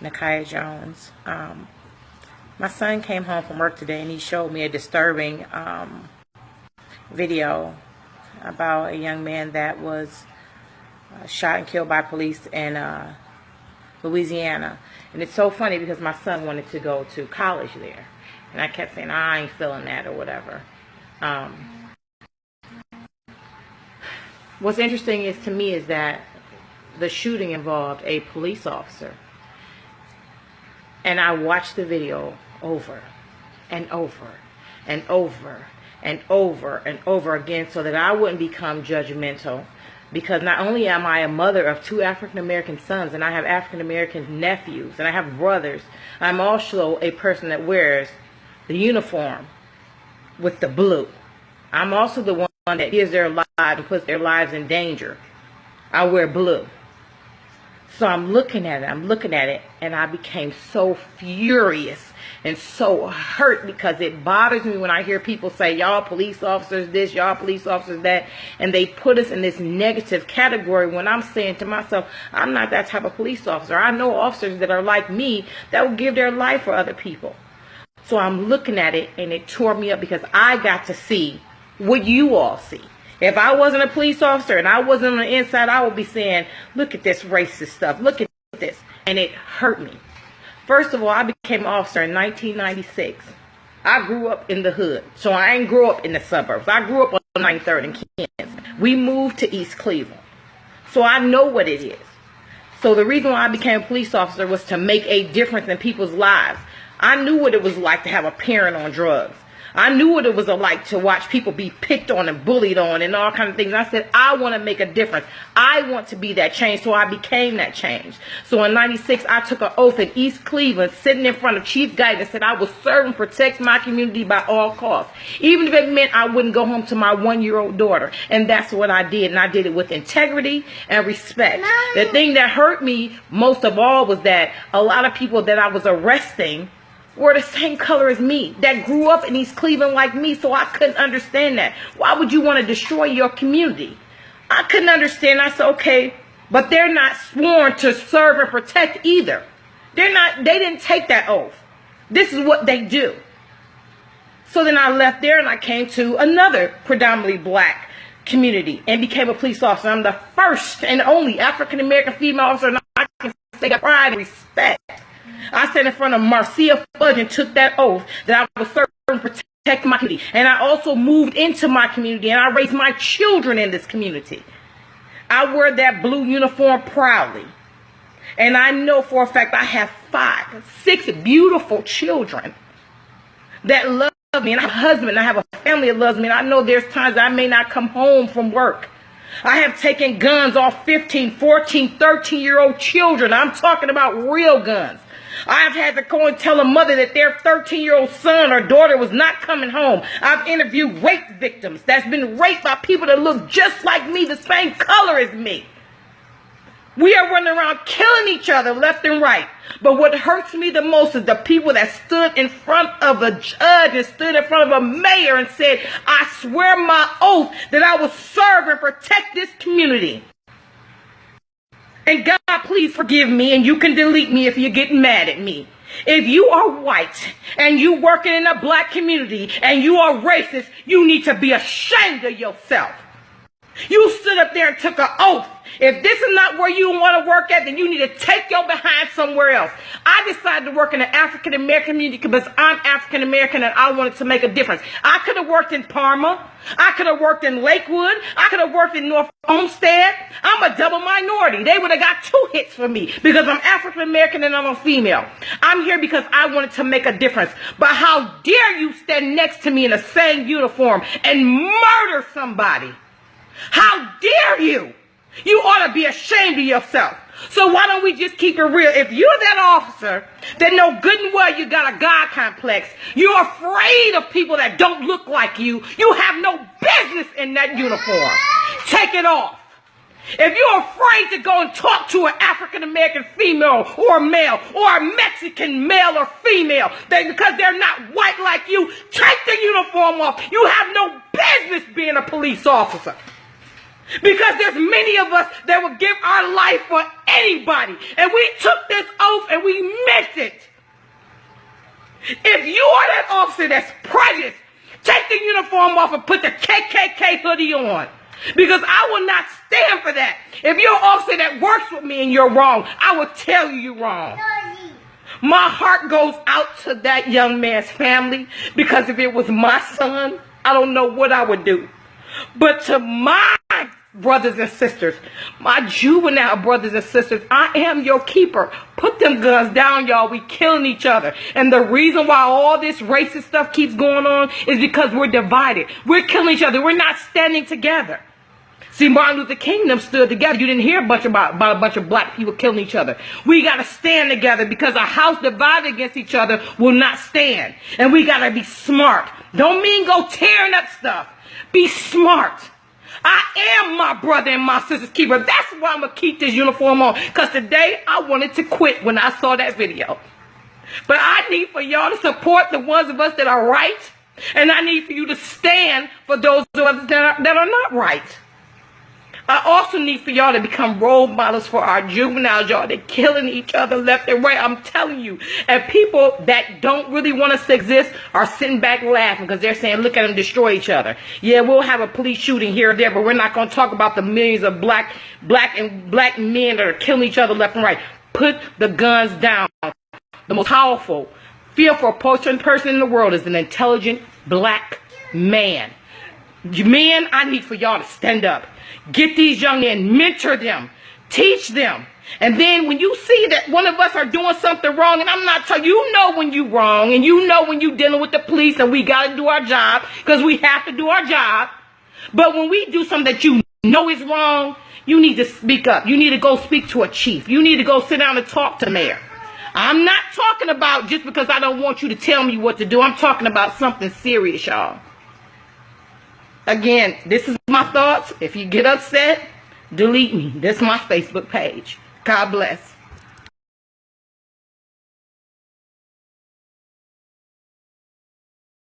Nakia Jones. My son came home from work today and he showed me a disturbing video about a young man that was shot and killed by police in Louisiana. And it's so funny because my son wanted to go to college there. And I kept saying, I ain't feeling that or whatever. What's interesting is to me is that the shooting involved a police officer. And I watched the video over and over and over and over and over again so that I wouldn't become judgmental. Because not only am I a mother of 2 African-American sons, and I have African-American nephews, and I have brothers, I'm also a person that wears the uniform with the blue. I'm also the one that gives their lives and puts their lives in danger. I wear blue. So I'm looking at it, and I became so furious and so hurt because it bothers me when I hear people say, y'all police officers this, y'all police officers that, and they put us in this negative category when I'm saying to myself, I'm not that type of police officer. I know officers that are like me that will give their life for other people. So I'm looking at it, and it tore me up because I got to see what you all see. If I wasn't a police officer and I wasn't on the inside, I would be saying, look at this racist stuff. Look at this. And it hurt me. First of all, I became an officer in 1996. I grew up in the hood. So I ain't grew up in the suburbs. I grew up on 93rd and Kansas. We moved to East Cleveland. So I know what it is. So the reason why I became a police officer was to make a difference in people's lives. I knew what it was like to have a parent on drugs. I knew what it was like to watch people be picked on and bullied on and all kinds of things. And I said, I want to make a difference. I want to be that change. So I became that change. So in 96, I took an oath in East Cleveland, sitting in front of Chief Guidance, and said I would serve and protect my community by all costs. Even if it meant I wouldn't go home to my 1-year-old daughter. And that's what I did. And I did it with integrity and respect. The thing that hurt me most of all was that a lot of people that I was arresting were the same color as me, that grew up in East Cleveland like me, so I couldn't understand that. Why would you want to destroy your community? I couldn't understand. I said, okay, but they're not sworn to serve and protect either. They didn't take that oath. This is what they do. So then I left there and I came to another predominantly black community and became a police officer. I'm the first and only African-American female officer, and I can say that pride and respect. I sat in front of Marcia Fudge and took that oath that I would serve and protect my community. And I also moved into my community and I raised my children in this community. I wear that blue uniform proudly. And I know for a fact I have 6 beautiful children that love me. And I have a husband, I have a family that loves me. And I know there's times I may not come home from work. I have taken guns off 15, 14, 13-year-old children. I'm talking about real guns. I've had to go and tell a mother that their 13-year-old son or daughter was not coming home. I've interviewed rape victims that's been raped by people that look just like me, the same color as me. We are running around killing each other left and right. But what hurts me the most is the people that stood in front of a judge and stood in front of a mayor and said, I swear my oath that I will serve and protect this community. And God, please forgive me, and you can delete me if you get mad at me. If you are white and you working in a black community and you are racist, you need to be ashamed of yourself. You stood up there and took an oath. If this is not where you want to work at, then you need to take your behind somewhere else. I decided to work in the African-American community because I'm African-American and I wanted to make a difference. I could have worked in Parma. I could have worked in Lakewood. I could have worked in North Olmsted. I'm a double minority. They would have got 2 hits for me because I'm African-American and I'm a female. I'm here because I wanted to make a difference. But how dare you stand next to me in the same uniform and murder somebody? How dare you? You ought to be ashamed of yourself. So why don't we just keep it real? If you're that officer that know good and well you got a God complex, you're afraid of people that don't look like you, you have no business in that uniform. Take it off. If you're afraid to go and talk to an African-American female or male or a Mexican male or female because they're not white like you, take the uniform off. You have no business being a police officer. Because there's many of us that will give our life for anybody. And we took this oath and we meant it. If you are that officer that's prejudiced, take the uniform off and put the KKK hoodie on. Because I will not stand for that. If you're an officer that works with me and you're wrong, I will tell you you're wrong. My heart goes out to that young man's family, because if it was my son, I don't know what I would do. But to my brothers and sisters, my juvenile brothers and sisters, I am your keeper. Put them guns down, y'all. We killing each other. And the reason why all this racist stuff keeps going on is because we're divided. We're killing each other. We're not standing together. See, Martin Luther King them stood together. You didn't hear about a bunch of black people killing each other. We got to stand together, because a house divided against each other will not stand. And we got to be smart. Don't mean go tearing up stuff. Be smart. I am my brother and my sister's keeper. That's why I'm going to keep this uniform on. Because today I wanted to quit when I saw that video. But I need for y'all to support the ones of us that are right. And I need for you to stand for those of us that are not right. I also need for y'all to become role models for our juveniles, y'all. They're killing each other left and right. I'm telling you. And people that don't really want us to exist are sitting back laughing, because they're saying, look at them destroy each other. Yeah, we'll have a police shooting here or there, but we're not going to talk about the millions of black men that are killing each other left and right. Put the guns down. The most powerful, fearful person in the world is an intelligent black man. Men, I need for y'all to stand up. Get these young men, mentor them, teach them. And then when you see that one of us are doing something wrong, and I'm not telling you, you know when you're wrong, and you know when you're dealing with the police, and we got to do our job, because we have to do our job. But when we do something that you know is wrong, you need to speak up. You need to go speak to a chief. You need to go sit down and talk to the mayor. I'm not talking about just because I don't want you to tell me what to do. I'm talking about something serious, y'all. Again, this is my thoughts. If you get upset, delete me. This is my Facebook page. God bless.